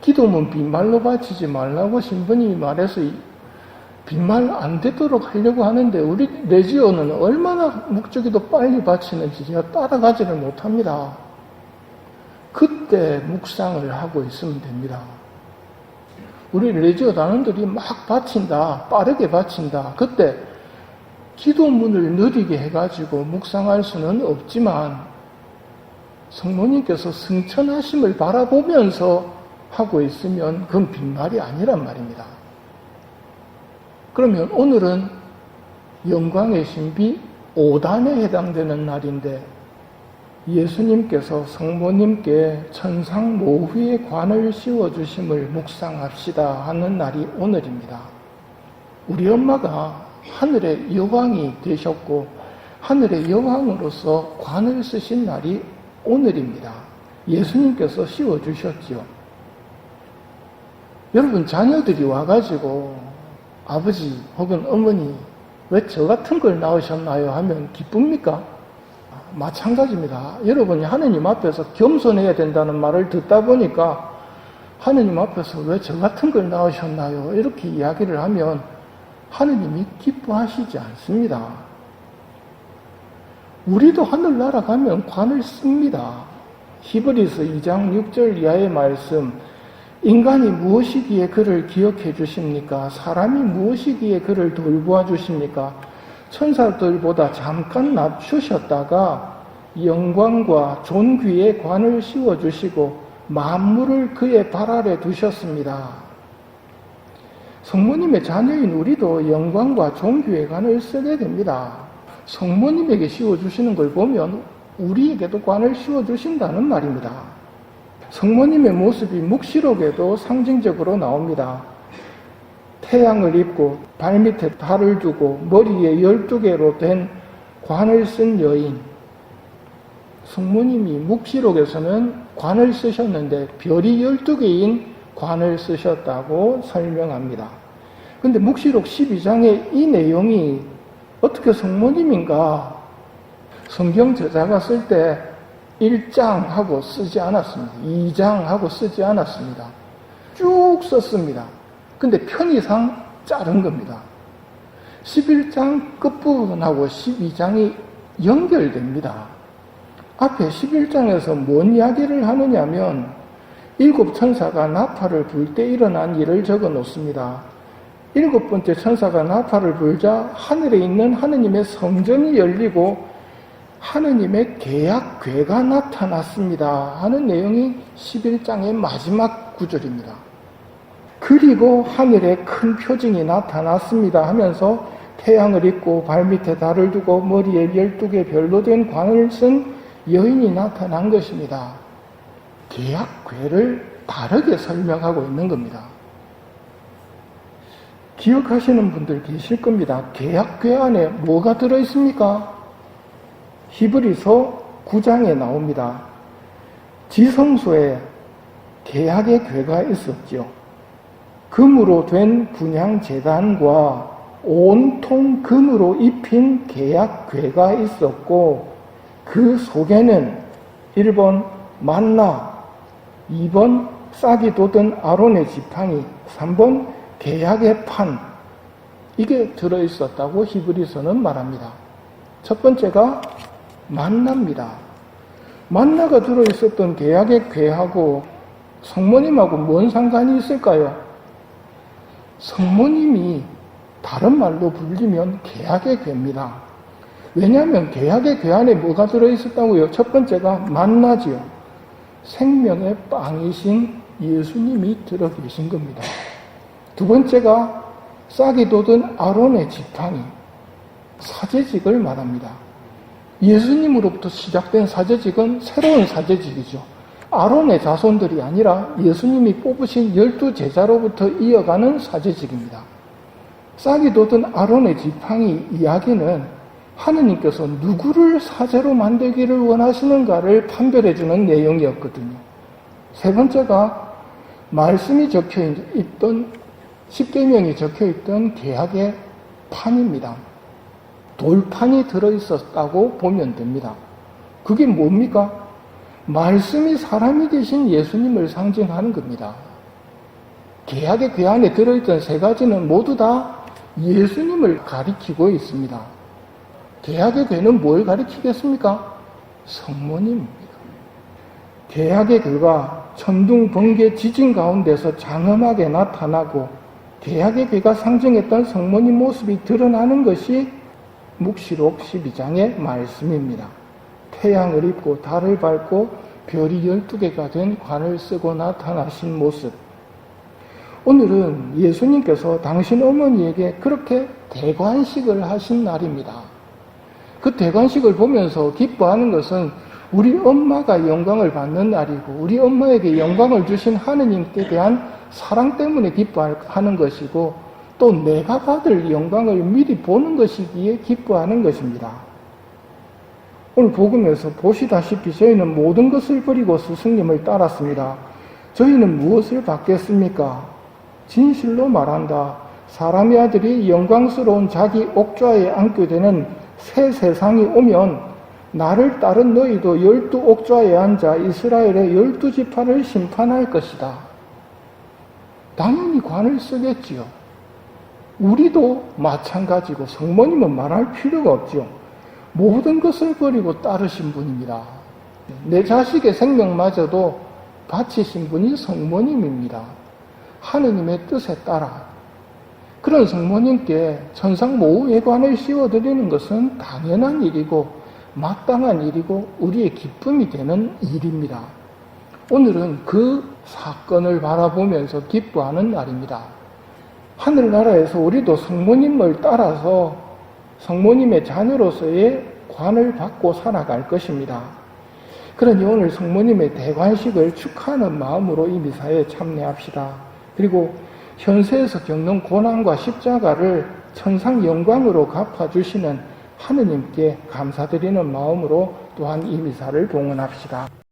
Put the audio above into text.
기도문 빈말로 바치지 말라고 신부님이 말해서 빈말 안 되도록 하려고 하는데 우리 레지오는 얼마나 묵주기도 빨리 바치는지 제가 따라가지를 못합니다. 그때 묵상을 하고 있으면 됩니다. 우리 레지오 단원들이 막 바친다, 빠르게 바친다. 그때 기도문을 느리게 해가지고 묵상할 수는 없지만 성모님께서 승천하심을 바라보면서 하고 있으면 그건 빈말이 아니란 말입니다. 그러면 오늘은 영광의 신비 5단에 해당되는 날인데 예수님께서 성모님께 천상 모후의 관을 씌워주심을 묵상합시다 하는 날이 오늘입니다. 우리 엄마가 하늘의 여왕이 되셨고 하늘의 여왕으로서 관을 쓰신 날이 오늘입니다. 예수님께서 씌워주셨지요. 여러분 자녀들이 와가지고 아버지 혹은 어머니 왜 저 같은 걸 낳으셨나요? 하면 기쁩니까? 마찬가지입니다. 여러분이 하느님 앞에서 겸손해야 된다는 말을 듣다 보니까 하느님 앞에서 왜 저 같은 걸 낳으셨나요? 이렇게 이야기를 하면 하느님이 기뻐하시지 않습니다. 우리도 하늘 날아가면 관을 씁니다. 히브리서 2장 6절 이하의 말씀, 인간이 무엇이기에 그를 기억해 주십니까? 사람이 무엇이기에 그를 돌보아 주십니까? 천사들보다 잠깐 낮추셨다가 영광과 존귀의 관을 씌워주시고 만물을 그의 발 아래 두셨습니다. 성모님의 자녀인 우리도 영광과 존귀의 관을 쓰게 됩니다. 성모님에게 씌워주시는 걸 보면 우리에게도 관을 씌워주신다는 말입니다. 성모님의 모습이 묵시록에도 상징적으로 나옵니다. 태양을 입고 발밑에 달을 두고 머리에 12개로 된 관을 쓴 여인. 성모님이 묵시록에서는 관을 쓰셨는데 별이 12개인 관을 쓰셨다고 설명합니다. 근데 묵시록 12장의 이 내용이 어떻게 성모님인가? 성경 저자가 쓸 때 1장 하고 쓰지 않았습니다. 2장 하고 쓰지 않았습니다. 쭉 썼습니다. 근데 편의상 자른 겁니다. 11장 끝부분하고 12장이 연결됩니다. 앞에 11장에서 뭔 이야기를 하느냐면 7 천사가 나팔을 불 때 일어난 일을 적어 놓습니다. 7번째 천사가 나팔을 불자 하늘에 있는 하느님의 성전이 열리고 하느님의 계약궤가 나타났습니다 하는 내용이 11장의 마지막 구절입니다. 그리고 하늘에 큰 표징이 나타났습니다 하면서 태양을 입고 발밑에 달을 두고 머리에 12개 별로 된 관을 쓴 여인이 나타난 것입니다. 계약궤를 다르게 설명하고 있는 겁니다. 기억하시는 분들 계실 겁니다. 계약궤 안에 뭐가 들어있습니까? 히브리서 9장에 나옵니다. 지성소에 계약의 궤가 있었죠. 금으로 된 분향제단과 온통 금으로 입힌 계약궤가 있었고 그 속에는 1번 만나, 2번 싹이 돋은 아론의 지팡이, 3번 계약의 판, 이게 들어있었다고 히브리서는 말합니다. 첫 번째가 만나입니다. 만나가 들어있었던 계약의 궤하고 성모님하고 뭔 상관이 있을까요? 성모님이 다른 말로 불리면 계약의 궤입니다. 왜냐하면 계약의 궤 안에 뭐가 들어있었다고요? 첫 번째가 만나지요. 생명의 빵이신 예수님이 들어 계신 겁니다. 두 번째가 싹이 돋은 아론의 지팡이, 사제직을 말합니다. 예수님으로부터 시작된 사제직은 새로운 사제직이죠. 아론의 자손들이 아니라 예수님이 뽑으신 12제자로부터 이어가는 사제직입니다. 싹이 돋은 아론의 지팡이 이야기는 하느님께서 누구를 사제로 만들기를 원하시는가를 판별해주는 내용이었거든요. 세 번째가 말씀이 적혀있던, 십계명이 적혀있던 계약의 판입니다. 돌판이 들어있었다고 보면 됩니다. 그게 뭡니까? 말씀이 사람이 되신 예수님을 상징하는 겁니다. 계약의 궤 안에 들어있던 세 가지는 모두 다 예수님을 가리키고 있습니다. 계약의 궤는 뭘 가리키겠습니까? 성모님입니다. 계약의 궤가 천둥, 번개, 지진 가운데서 장엄하게 나타나고 계약의 궤가 상징했던 성모님 모습이 드러나는 것이 묵시록 12장의 말씀입니다. 태양을 입고 달을 밟고 별이 12개가 된 관을 쓰고 나타나신 모습. 오늘은 예수님께서 당신 어머니에게 그렇게 대관식을 하신 날입니다. 그 대관식을 보면서 기뻐하는 것은 우리 엄마가 영광을 받는 날이고 우리 엄마에게 영광을 주신 하느님께 대한 사랑 때문에 기뻐하는 것이고 또 내가 받을 영광을 미리 보는 것이기에 기뻐하는 것입니다. 오늘 복음에서 보시다시피 저희는 모든 것을 버리고 스승님을 따랐습니다. 저희는 무엇을 받겠습니까? 진실로 말한다. 사람의 아들이 영광스러운 자기 옥좌에 앉게 되는 새 세상이 오면 나를 따른 너희도 12옥좌에 앉아 이스라엘의 12지파를 심판할 것이다. 당연히 관을 쓰겠지요. 우리도 마찬가지고 성모님은 말할 필요가 없지요. 모든 것을 버리고 따르신 분입니다. 내 자식의 생명마저도 바치신 분이 성모님입니다. 하느님의 뜻에 따라 그런 성모님께 천상 모후회관을 씌워드리는 것은 당연한 일이고 마땅한 일이고 우리의 기쁨이 되는 일입니다. 오늘은 그 사건을 바라보면서 기뻐하는 날입니다. 하늘나라에서 우리도 성모님을 따라서 성모님의 자녀로서의 관을 받고 살아갈 것입니다. 그러니 오늘 성모님의 대관식을 축하하는 마음으로 이 미사에 참여합시다. 그리고 현세에서 겪는 고난과 십자가를 천상 영광으로 갚아주시는 하느님께 감사드리는 마음으로 또한 이 미사를 봉헌합시다.